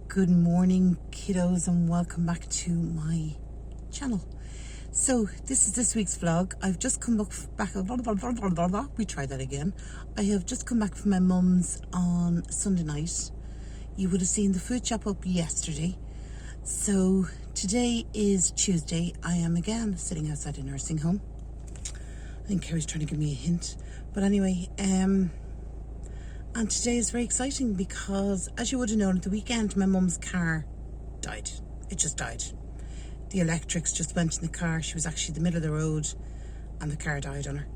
Good morning, kiddos, and welcome back to my channel. So this is this week's vlog. I've just come back. We try that again. I have just come back from my mum's on Sunday night. You would have seen the food shop up yesterday. So today is Tuesday. I am again sitting outside a nursing home. I think Kerry's trying to give me a hint. But anyway, and today is very exciting because, as you would have known, at the weekend my mum's car died. It just died. The electrics just went in the car. She was actually in the middle of the road and the car died on her.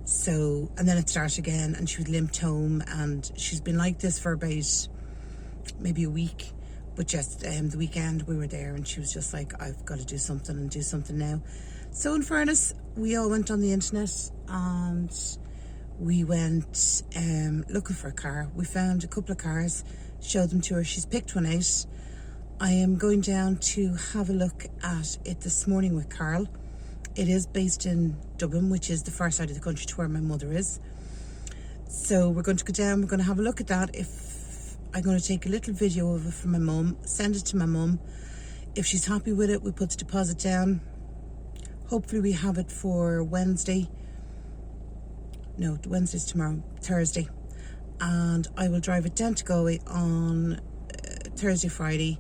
So, and then it started again and she was limped home, and she's been like this for about maybe a week. But just the weekend we were there and she was just like, I've got to do something now. So in fairness, we all went on the internet and we went looking for a car. We found a couple of cars, showed them to her. She's picked one out. I am going down to have a look at it this morning with Carl. It is based in Dublin, which is the far side of the country to where my mother is. So we're going to go down, we're going to have a look at that. If I'm going to take a little video of it from my mum, send it to my mum. If she's happy with it, we put the deposit down. Hopefully we have it for Wednesday. No, Wednesday's tomorrow, Thursday. And I will drive it down to Galway on Thursday, Friday.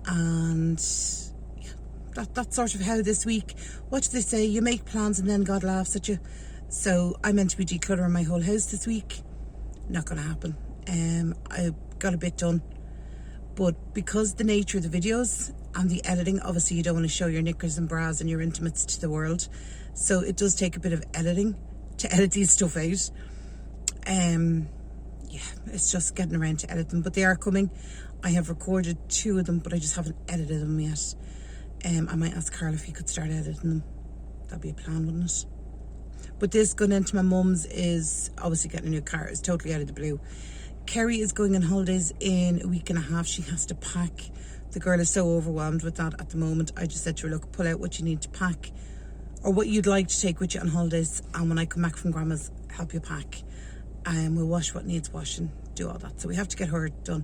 And yeah, that's sort of how this week, what do they say? You make plans and then God laughs at you. So I meant to be decluttering my whole house this week. Not going to happen. I got a bit done. But because the nature of the videos and the editing, obviously you don't want to show your knickers and bras and your intimates to the world. So it does take a bit of editing to edit these stuff out. Yeah, it's just getting around to edit them, but they are coming. I have recorded 2 of them, but I just haven't edited them yet. I might ask Carl if he could start editing them. That'd be a plan, wouldn't it? But this going into my mum's is obviously getting a new car. It's totally out of the blue. Kerry is going on holidays in a week and a half. She has to pack. The girl is so overwhelmed with that at the moment. I just said to her, look, pull out what you need to pack or what you'd like to take with you on holidays, and when I come back from Grandma's, help you pack, and we'll wash what needs washing, do all that. So we have to get her done.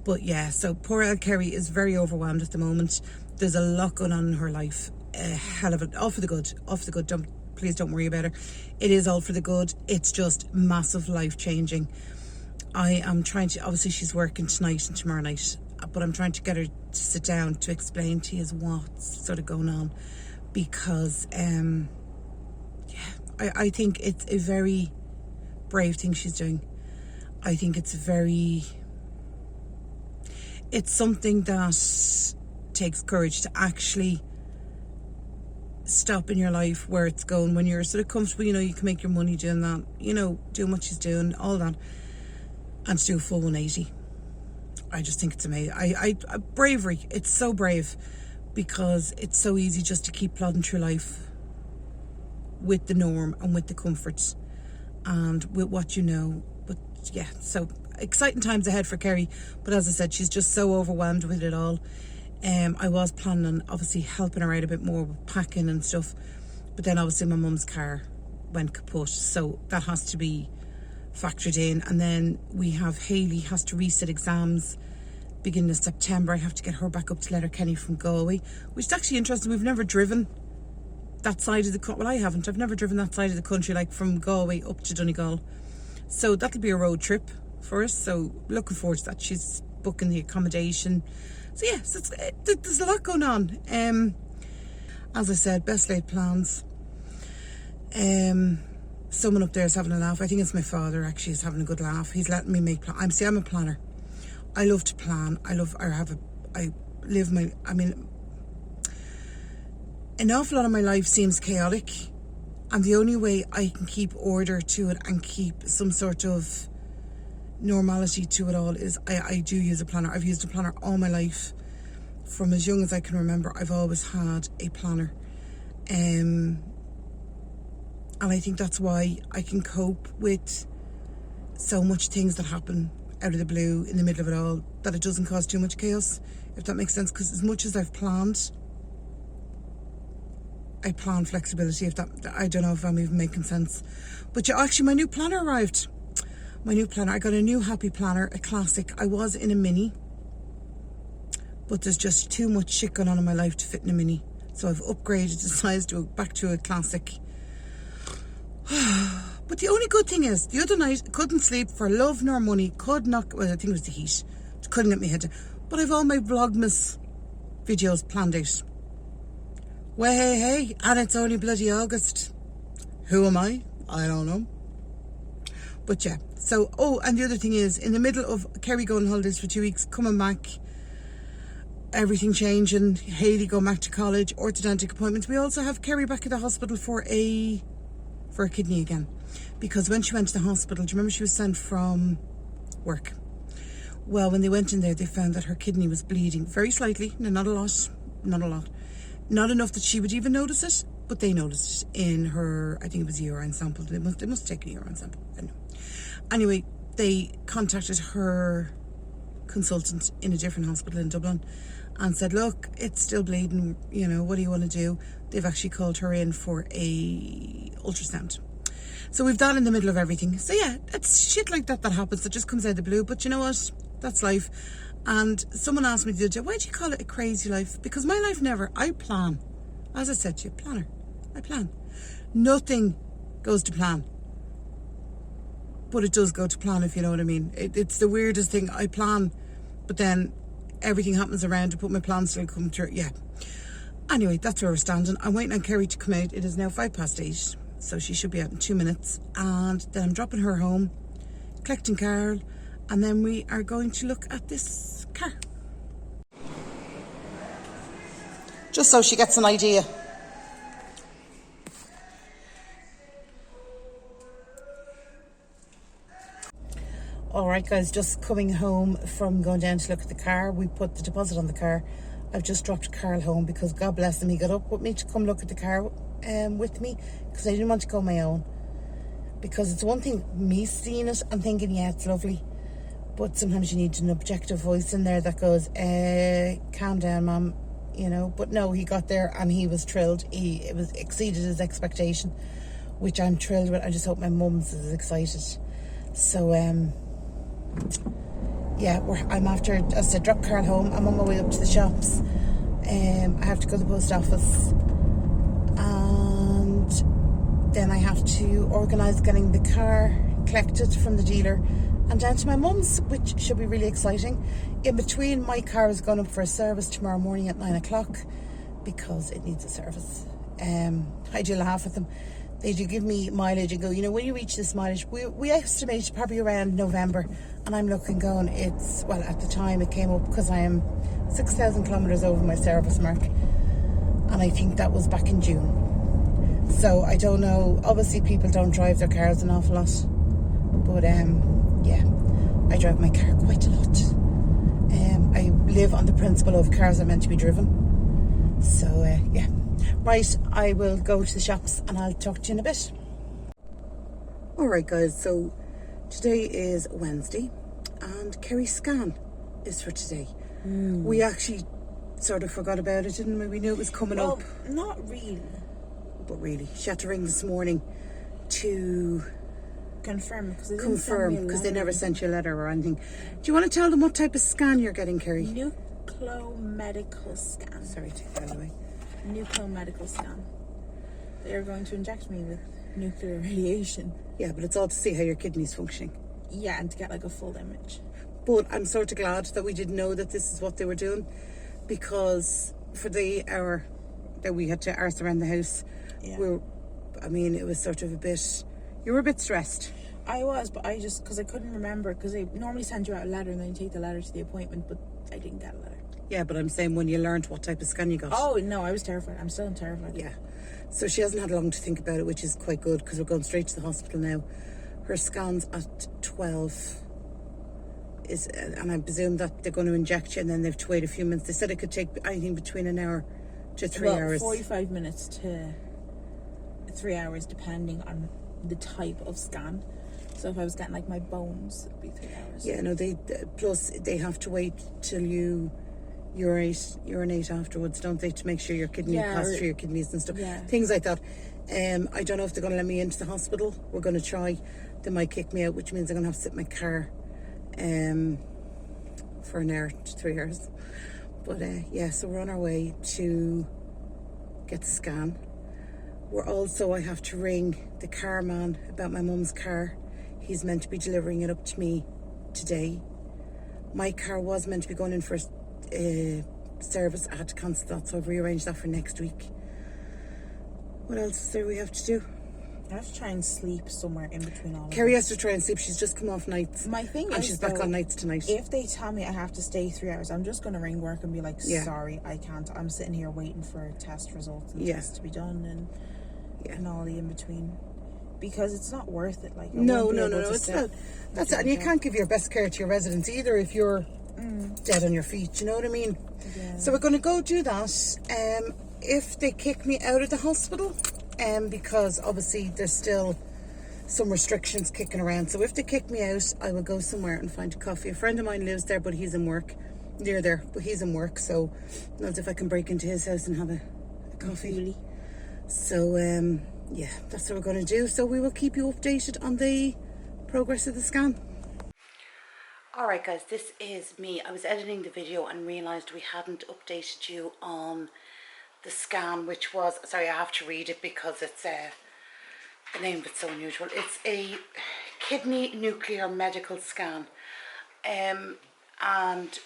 But yeah, so poor old Kerry is very overwhelmed at the moment. There's a lot going on in her life, a hell of it, all for the good, please don't worry about her. It is all for the good. It's just massive life changing. I am trying to, obviously she's working tonight and tomorrow night, but I'm trying to get her to sit down to explain to you what's sort of going on. Because yeah, I think it's a very brave thing she's doing. I think it's something that takes courage to actually stop in your life where it's going, when you're sort of comfortable, you know, you can make your money doing that, you know, doing what she's doing, all that, and to do a full 180. I just think it's amazing. I bravery, it's so brave. Because it's so easy just to keep plodding through life with the norm and with the comforts and with what you know. But yeah, so exciting times ahead for Kerry. But as I said, she's just so overwhelmed with it all. I was planning on obviously helping her out a bit more with packing and stuff. But then obviously my mum's car went kaput. So that has to be factored in. And then we have Hayley has to resit exams beginning of September. I have to get her back up to Letterkenny from Galway, which is actually interesting. We've never driven that side of the country. Well, I haven't. I've never driven that side of the country, like from Galway up to Donegal. So that'll be a road trip for us. So looking forward to that. She's booking the accommodation. So yeah, so there's a lot going on. As I said, best laid plans. Someone up there is having a laugh. I think it's my father actually is having a good laugh. He's letting me make plans. I'm a planner. I love to plan. I live my, I mean, an awful lot of my life seems chaotic, and the only way I can keep order to it and keep some sort of normality to it all is I do use a planner. I've used a planner all my life. From as young as I can remember, I've always had a planner. And I think that's why I can cope with so much things that happen out of the blue in the middle of it all, that it doesn't cause too much chaos, if that makes sense. Because as much as I've planned, I plan flexibility, if that, I don't know if I'm even making sense. But yeah, actually my new planner arrived. My new planner, I got a new Happy Planner, a classic. I was in a mini, but there's just too much shit going on in my life to fit in a Mini. So I've upgraded the size back to a classic. But the only good thing is, the other night, I couldn't sleep for love nor money. Well, I think it was the heat. Couldn't get my head down. But I've all my Vlogmas videos planned out. Well, hey, and it's only bloody August. Who am I? I don't know. But yeah, so, and the other thing is, in the middle of Kerry going on holidays for 2 weeks, coming back, everything changing, Hayley going back to college, orthodontic appointments. We also have Kerry back at the hospital for a kidney again. Because when she went to the hospital, do you remember she was sent from work? Well, when they went in there, they found that her kidney was bleeding very slightly. No, not a lot. Not enough that she would even notice it, but they noticed it in her, I think it was a urine sample. They must have taken a urine sample. Anyway, they contacted her consultant in a different hospital in Dublin and said, look, it's still bleeding, what do you want to do? They've actually called her in for a ultrasound. So we've that in the middle of everything. So yeah, it's shit like that happens, that just comes out of the blue. But you know what? That's life. And someone asked me the other day, why do you call it a crazy life? Because my life I plan. As I said to you, planner. I plan. Nothing goes to plan. But it does go to plan, if you know what I mean. It's the weirdest thing. I plan, but then everything happens around it, but my plans still come through. Yeah. Anyway, that's where we're standing. I'm waiting on Kerry to come out. It is now 8:05. So she should be out in 2 minutes. And then I'm dropping her home, collecting Carl, and then we are going to look at this car. Just so she gets an idea. Alright guys, just coming home from going down to look at the car. We put the deposit on the car. I've just dropped Carl home because God bless him, he got up with me to come look at the car with me because I didn't want to go on my own. Because it's one thing, me seeing it and thinking, yeah, it's lovely. But sometimes you need an objective voice in there that goes, calm down, Mum, But no, he got there and he was thrilled. It was exceeded his expectation, which I'm thrilled with. I just hope my mum's as excited. So, yeah, I'm after, as I said, drop Carl home. I'm on my way up to the shops. I have to go to the post office. And then I have to organise getting the car collected from the dealer and down to my mum's, which should be really exciting. In between, my car is going up for a service tomorrow morning at 9 o'clock because it needs a service. I do laugh at them. They do give me mileage and go, when you reach this mileage, we estimate probably around November. And I'm looking going, at the time it came up because I am 6,000 kilometres over my service mark. And I think that was back in June. So I don't know. Obviously people don't drive their cars an awful lot. But yeah, I drive my car quite a lot. I live on the principle of cars are meant to be driven. So yeah. Right, I will go to the shops and I'll talk to you in a bit. Alright guys, so today is Wednesday and Kerry's scan is for today. We actually sort of forgot about it, didn't we? We knew it was coming up. Not really. But really, she had to ring this morning to confirm because they never sent you a letter or anything. Do you want to tell them what type of scan you're getting, Kerry? Nuclear medical scan. Sorry, take that away. Nuclear medical scan. They're going to inject me with nuclear radiation. Yeah, but it's all to see how your kidney's functioning. Yeah, and to get like a full image. But I'm sort of glad that we didn't know that this is what they were doing, because for the hour that we had to arse around the house, it was sort of you were a bit stressed. I was, but I just, because I couldn't remember, because they normally send you out a letter and then you take the letter to the appointment, but I didn't get a letter. Yeah, but I'm saying when you learned what type of scan you got. Oh, no, I was terrified. I'm still terrified. Yeah. So she hasn't had long to think about it, which is quite good, because we're going straight to the hospital now. Her scan's at 12. And I presume that they're going to inject you and then they have to wait a few minutes. They said it could take anything between an hour to 3 hours. 45 minutes to 3 hours, depending on the type of scan. So if I was getting like my bones, it'd be 3 hours. Yeah, no, plus they have to wait till you urinate afterwards, don't they, to make sure your kidney passes through your kidneys and stuff. Yeah. Things like that. I don't know if they're going to let me into the hospital. We're going to try. They might kick me out, which means I'm going to have to sit in my car for an hour to 3 hours. But yeah, so we're on our way to get the scan. We're also, I have to ring the car man about my mum's car. He's meant to be delivering it up to me today. My car was meant to be going in for service. I had to cancel that, so I've rearranged that for next week. What else is there we have to do? I have to try and sleep somewhere in between all of Kerry this. has to try and sleep. She's just come off nights. My thing and is, she's back though, on nights tonight. if they tell me I have to stay 3 hours, I'm just going to ring work and be like, sorry, I can't. I'm sitting here waiting for test results and tests to be done and all the in between. Because it's not worth it. Like, no, it's not. That's it. And you can't give your best care to your residents either if you're dead on your feet. You know what I mean? Yeah. So we're going to go do that. If they kick me out of the hospital, because obviously there's still some restrictions kicking around. So if they kick me out, I will go somewhere and find a coffee. A friend of mine lives there, but he's in work. Near there, but he's in work. So not if I can break into his house and have a coffee. Really? So yeah, that's what we're going to do. So we will keep you updated on the progress of the scan. Alright guys, this is me. I was editing the video and realised we hadn't updated you on the scan, which was, sorry, I have to read it because it's the name of it's so unusual. It's a kidney nuclear medical scan. And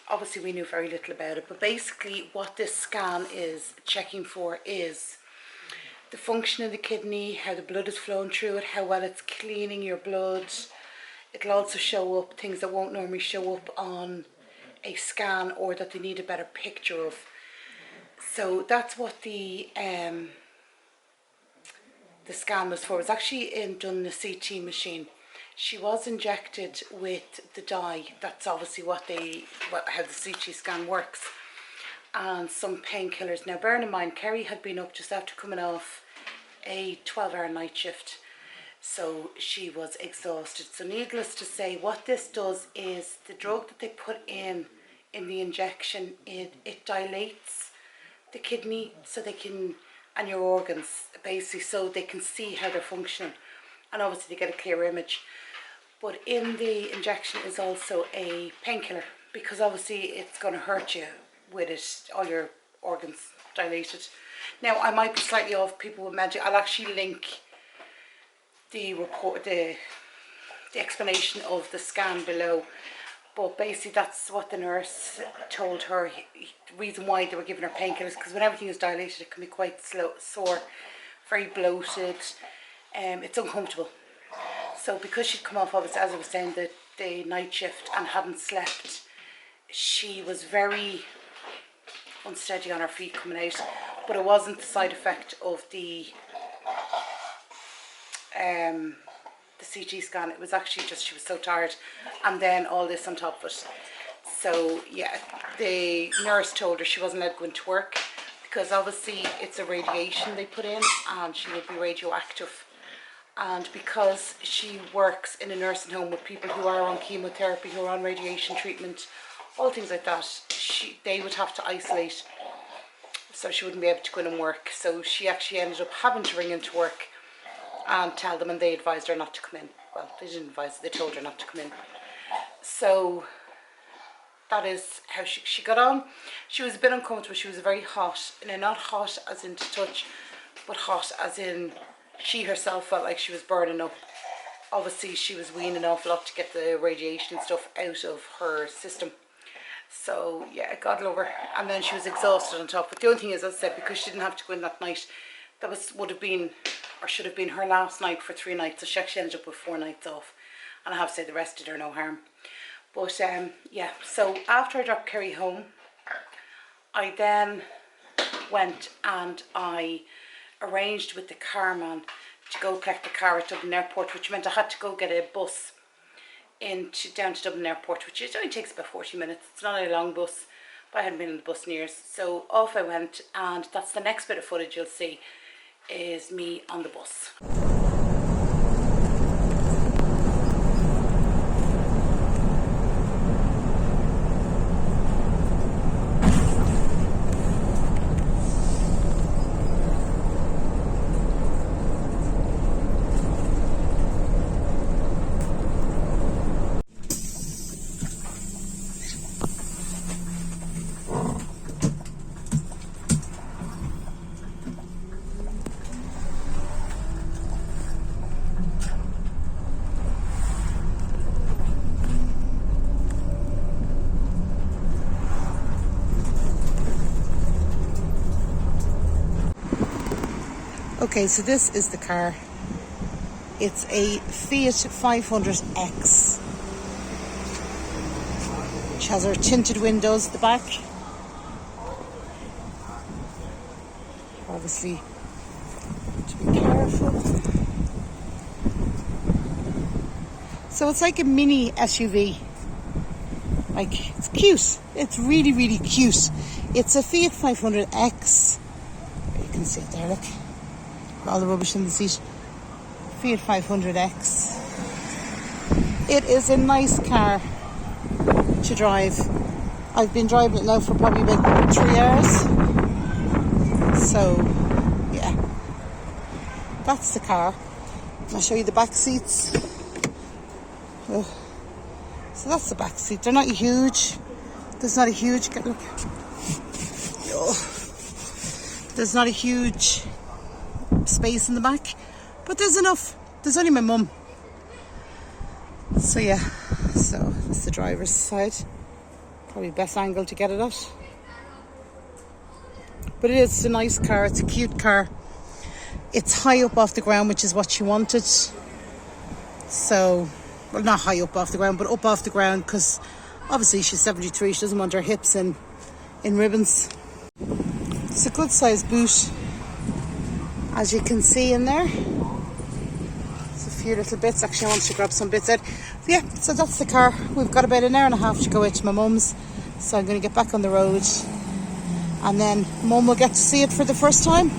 obviously we knew very little about it, but basically what this scan is checking for is the function of the kidney, how the blood is flowing through it, how well it's cleaning your blood. It'll also show up things that won't normally show up on a scan or that they need a better picture of. So that's what the scan was for. It was actually done in the CT machine. She was injected with the dye. That's obviously how the CT scan works. And some painkillers. Now bearing in mind, Kerry had been up just after coming off a 12-hour night shift. So she was exhausted. So needless to say, what this does is the drug that they put in the injection, it dilates the kidney so they can, and your organs basically, so they can see how they're functioning. And obviously they get a clear image. But in the injection is also a painkiller, because obviously it's going to hurt you with it, all your organs dilated. Now I might be slightly off, people with magic. I'll actually link the report, the explanation of the scan below, but basically that's what the nurse told her. The reason why they were giving her painkillers, because when everything is dilated it can be quite sore, very bloated, it's uncomfortable. So because she'd come off, obviously, as I was saying, the night shift and hadn't slept, she was very unsteady on her feet coming out. But it wasn't the side effect of the CT scan. It was actually just she was so tired, and then all this on top of it. So yeah, the nurse told her she wasn't allowed to go into work because obviously it's a radiation they put in and she would be radioactive. And because she works in a nursing home with people who are on chemotherapy, who are on radiation treatment, all things like that, they would have to isolate, so she wouldn't be able to go in and work. So she actually ended up having to ring into work and tell them, and they advised her not to come in. Well, they didn't advise her, they told her not to come in. So that is how she got on. She was a bit uncomfortable. She was very hot, and not hot as in to touch, but hot as in she herself felt like she was burning up. Obviously she was weaning an awful lot to get the radiation and stuff out of her system. So yeah, God love her. And then she was exhausted on top. But the only thing is, as I said, because she didn't have to go in that night, that would have been, or should have been, her last night for 3 nights. So she actually ended up with 4 nights off. And I have to say the rest did her no harm. But yeah, so after I dropped Kerry home, I then went and I arranged with the carman to go collect the car at Dublin Airport, which meant I had to go get a bus down to Dublin Airport, which only takes about 40 minutes. It's not a long bus, but I hadn't been on the bus in years. So off I went, and that's the next bit of footage you'll see, is me on the bus. Okay, so this is the car. It's a Fiat 500X, which has our tinted windows at the back. Obviously, to be careful. So it's like a mini SUV. Like, it's cute. It's really, really cute. It's a Fiat 500X. You can see it there, look. All the rubbish in the seat. Fiat 500X. It is a nice car to drive. I've been driving it now for probably about 3 hours. So, yeah. That's the car. I'll show you the back seats. Oh. So that's the back seat. They're not huge. There's not a huge... Look. Oh. There's not a huge space in the back. But there's enough. There's only my mum. So yeah. So that's the driver's side. Probably best angle to get it at. But it is a nice car. It's a cute car. It's high up off the ground, which is what she wanted. So... Well, not high up off the ground, but up off the ground, because obviously she's 73. She doesn't want her hips in ribbons. It's a good sized boot, as you can see in there. There's a few little bits. Actually, I want to grab some bits out. Yeah, so that's the car. We've got about an hour and a half to go out to my mum's, so I'm going to get back on the road, and then mum will get to see it for the first time.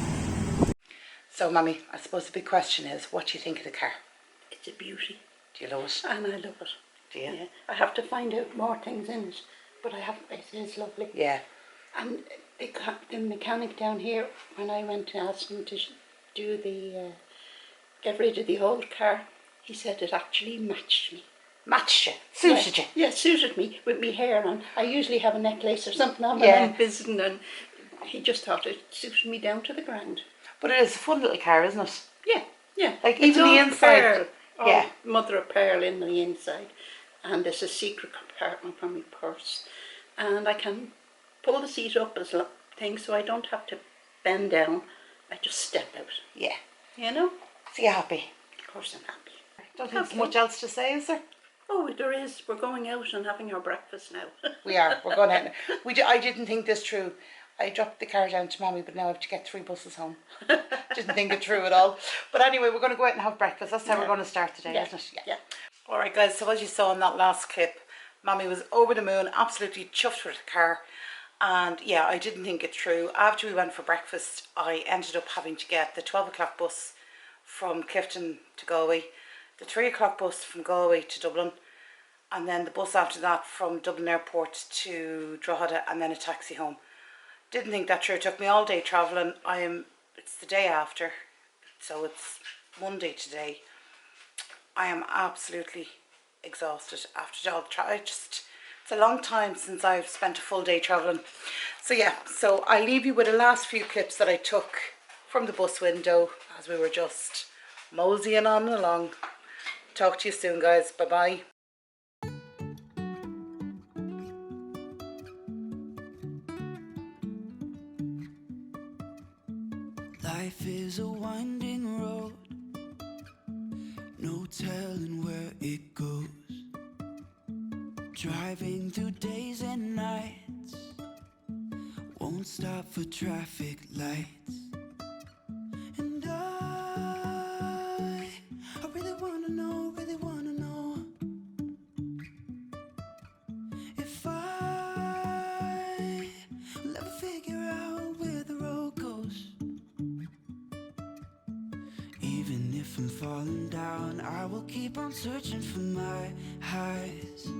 So, Mummy, I suppose the big question is, what do you think of the car? It's a beauty. Do you love it? And I love it. Do you? Yeah. I have to find out more things in it, but it is lovely. Yeah. And the mechanic down here, when I went to ask him to do get rid of the old car, he said it actually matched me. Matched you? Suited you? Yeah, suited me with my hair on. I usually have a necklace or something on when I'm visiting, and he just thought it suited me down to the ground. But it is a fun little car, isn't it? Yeah, yeah. Like even the inside. Pearl. Yeah. Mother of pearl in the inside, and there's a secret compartment for my purse, and I can pull the seat up as thing, so I don't have to bend down. I just step out. Yeah. You know. So you're happy? Of course I'm happy. Don't think there's much else to say, is there? Oh, there is. We're going out and having our breakfast now. We are. We're going out. I didn't think this through. I dropped the car down to Mommy, but now I have to get 3 buses home. Didn't think it through at all. But anyway, we're going to go out and have breakfast. That's how we're going to start today, isn't it? Yeah. All right, guys. So as you saw in that last clip, Mommy was over the moon, absolutely chuffed with the car. And yeah, I didn't think it through. After we went for breakfast, I ended up having to get the 12 o'clock bus from Clifton to Galway, the 3 o'clock bus from Galway to Dublin, and then the bus after that from Dublin Airport to Drogheda, and then a taxi home. Didn't think that through. It took me all day travelling. It's the day after, so it's Monday today. I am absolutely exhausted after all the travel. It's a long time since I've spent a full day travelling. So yeah, so I leave you with the last few clips that I took from the bus window as we were just moseying on along. Talk to you soon, guys. Bye bye. Life is a winding road, no telling where it goes. Driving through days and nights, won't stop for traffic lights. And I really wanna know if I will ever figure out where the road goes. Even if I'm falling down, I will keep on searching for my highs.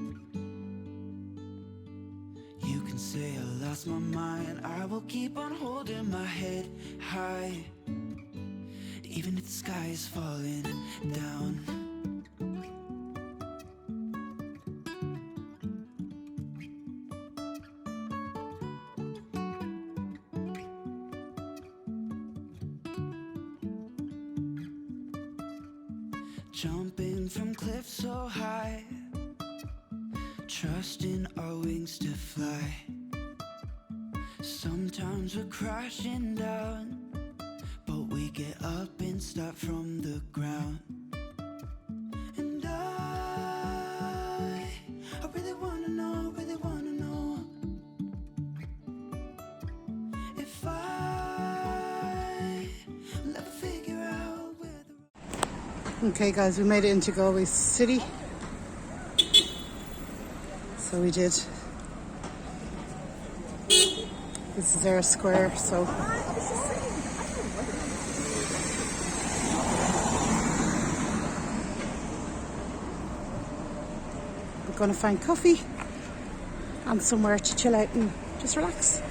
You can say I lost my mind, I will keep on holding my head high, even if the sky is falling down. Jumping from cliffs so high, trusting our wings to fly. Sometimes we're crashing down, but we get up and start from the ground. And I really wanna know, if I will ever figure out where the... Okay guys, we made it into Galway City. So we did. This is our square, so we're going to find coffee and somewhere to chill out and just relax.